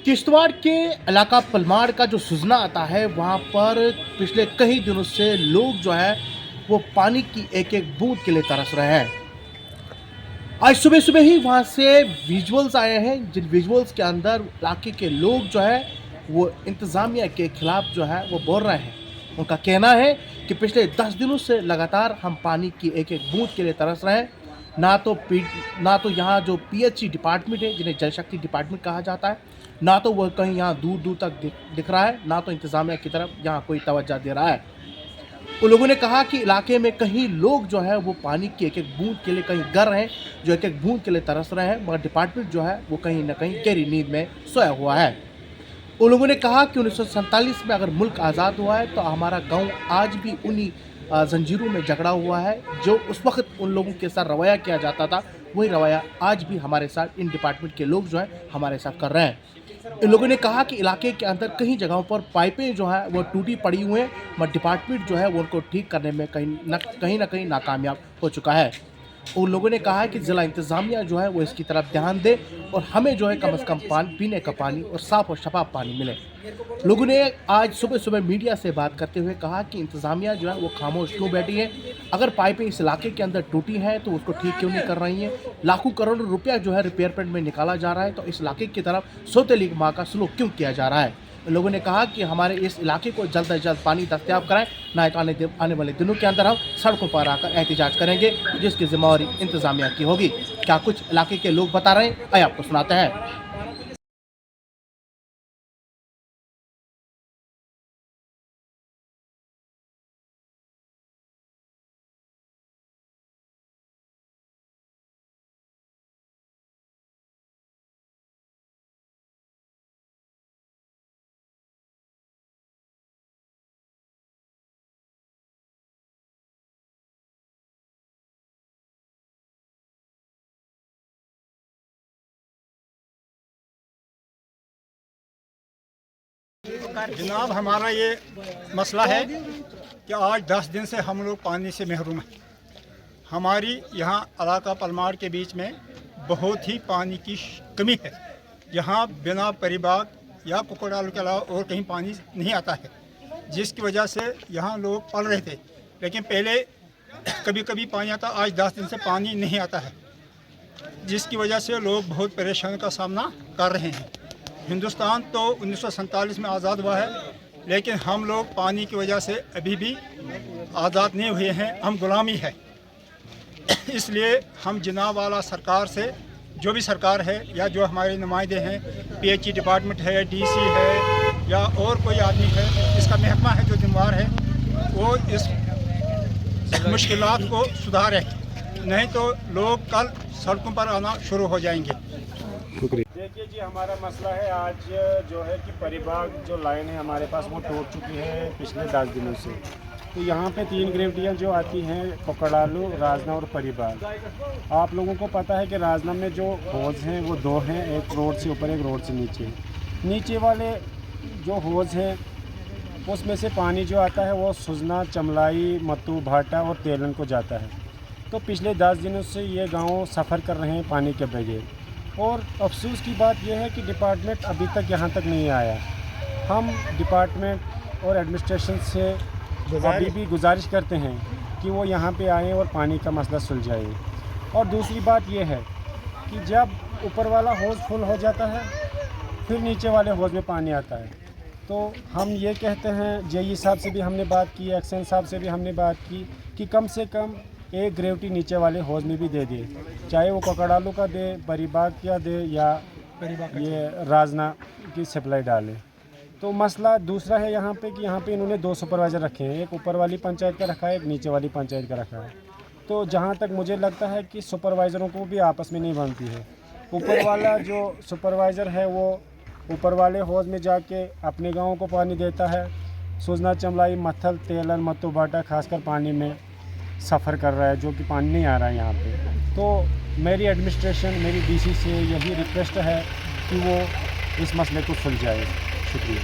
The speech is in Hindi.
किश्तवाड़ के इलाका पलमाड़ का जो सुजना आता है वहाँ पर पिछले कई दिनों से लोग जो है वो पानी की एक एक बूंद के लिए तरस रहे हैं। आज सुबह सुबह ही वहाँ से विजुअल्स आए हैं जिन विजुअल्स के अंदर इलाके के लोग जो है वो इंतज़ामिया के खिलाफ जो है वो बोल रहे हैं। उनका कहना है कि पिछले 10 दिनों से लगातार हम पानी की एक एक बूंद के लिए तरस रहे हैं। ना तो यहाँ जो पीएचई डिपार्टमेंट है जिन्हें जल शक्ति डिपार्टमेंट कहा जाता है, ना तो वह कहीं यहाँ दूर दूर तक दिख रहा है, ना तो इंतज़ामिया की तरफ यहाँ कोई तवज्जो दे रहा है। उन लोगों ने कहा कि इलाके में कहीं लोग जो है वो पानी की एक एक बूंद के लिए कहीं गर रहे हैं, जो एक एक बूंद के लिए तरस रहे हैं, मगर डिपार्टमेंट जो है वो कहीं ना कहीं गहरी नींद में सोया हुआ है। उन लोगों ने कहा कि 1947 में अगर मुल्क आज़ाद हुआ है तो हमारा गांव आज भी उन्हीं जंजीरों में जकड़ा हुआ है। जो उस वक्त उन लोगों के साथ रवैया किया जाता था वही रवैया आज भी हमारे साथ इन डिपार्टमेंट के लोग जो है हमारे साथ कर रहे हैं। इन लोगों ने कहा कि इलाके के अंदर कई जगहों पर पाइपें जो है वो टूटी पड़ी हुई हैं, मगर डिपार्टमेंट जो है वो उनको ठीक करने में कहीं ना कहीं नाकामयाब हो चुका है। उन लोगों ने कहा कि ज़िला इंतज़ामिया जो है वो इसकी तरफ ध्यान दे और हमें जो है कम से कम पीने का पानी और साफ़ और शफाफ पानी मिले। लोगों ने आज सुबह सुबह मीडिया से बात करते हुए कहा कि इंतज़ामिया जो है वो खामोश क्यों बैठी है, अगर पाइपें इस इलाके के अंदर टूटी हैं तो उसको ठीक क्यों नहीं कर रही हैं। लाखों करोड़ों रुपया जो है रिपेयरमेंट में निकाला जा रहा है, तो इस इलाके की तरफ सौतेली माँ का सलूक क्यों किया जा रहा है। लोगों ने कहा कि हमारे इस इलाके को जल्द से जल्द पानी दस्तयाब कराएं, ना तो आने वाले दिनों के अंदर हम सड़कों पर आकर एहतजाज करेंगे, जिसकी जिम्मेवारी इंतज़ामिया की होगी। क्या कुछ इलाके के लोग बता रहे हैं, आइए आपको सुनाते हैं। जनाब, हमारा ये मसला है कि आज 10 दिन से हम लोग पानी से महरूम हैं। हमारी यहाँ इलाका पलमाड़ के बीच में बहुत ही पानी की कमी है। यहाँ बिना परिबाग या कुकड़ालू के अलावा और कहीं पानी नहीं आता है, जिसकी वजह से यहाँ लोग पल रहे थे। लेकिन पहले कभी कभी पानी आता, आज 10 दिन से पानी नहीं आता है, जिसकी वजह से लोग बहुत परेशानी का सामना कर रहे हैं। हिंदुस्तान तो 1947 में आज़ाद हुआ है, लेकिन हम लोग पानी की वजह से अभी भी आज़ाद नहीं हुए हैं, हम गुलामी है। इसलिए हम जनाब वाला सरकार से, जो भी सरकार है या जो हमारे नुमाइंदे हैं, पीएचई डिपार्टमेंट है, डीसी है या और कोई आदमी है, इसका महकमा है जो जिम्मेवार है, वो इस मुश्किलात को सुधारे, नहीं तो लोग कल सड़कों पर आना शुरू हो जाएंगे। देखिए जी, हमारा मसला है आज जो है कि परिबाग जो लाइन है हमारे पास वो टूट चुकी है पिछले 10 दिनों से। तो यहाँ पे 3 ग्रेविटियाँ जो आती हैं, कोकड़ालू, राजना और परिबाग। आप लोगों को पता है कि राजना में जो होज हैं वो 2 हैं, एक रोड से ऊपर एक रोड से नीचे। नीचे वाले जो होज हैं उसमें से पानी जो आता है वो सुजना, चमलाई, मत्तू, भाटा और तेलन को जाता है। तो पिछले 10 दिनों से ये गाँव सफ़र कर रहे हैं पानी के बगैर। और अफसोस की बात यह है कि डिपार्टमेंट अभी तक यहाँ तक नहीं आया। हम डिपार्टमेंट और एडमिनिस्ट्रेशन से अभी भी गुजारिश करते हैं कि वो यहाँ पे आएँ और पानी का मसला सुलझाए। और दूसरी बात यह है कि जब ऊपर वाला हौज़ फुल हो जाता है फिर नीचे वाले हौज़ में पानी आता है। तो हम ये कहते हैं, जेई साहब से भी हमने बात की, एक्शन साहब से भी हमने बात की कि कम से कम एक ग्रेविटी नीचे वाले हौज़ में भी दे दे, चाहे वो कोकड़ालू का दे, परिबाग का दे या ये राजना की सप्लाई डाले। तो मसला दूसरा है यहाँ पे कि यहाँ पे इन्होंने 2 सुपरवाइज़र रखे हैं, एक ऊपर वाली पंचायत का रखा है, एक नीचे वाली पंचायत का रखा है। तो जहाँ तक मुझे लगता है कि सुपरवाइज़रों को भी आपस में नहीं बनती है। ऊपर वाला जो सुपरवाइज़र है वो ऊपर वाले हौज़ में जाके अपने गाँव को पानी देता है, सुजना, चमलाई, मत्थल, तेलन, मत्तू, भाटा खासकर पानी में सफ़र कर रहा है, जो कि पानी नहीं आ रहा है यहाँ पे। तो मेरी एडमिनिस्ट्रेशन, मेरी डीसी से यही रिक्वेस्ट है कि वो इस मसले को सुलझाए। शुक्रिया।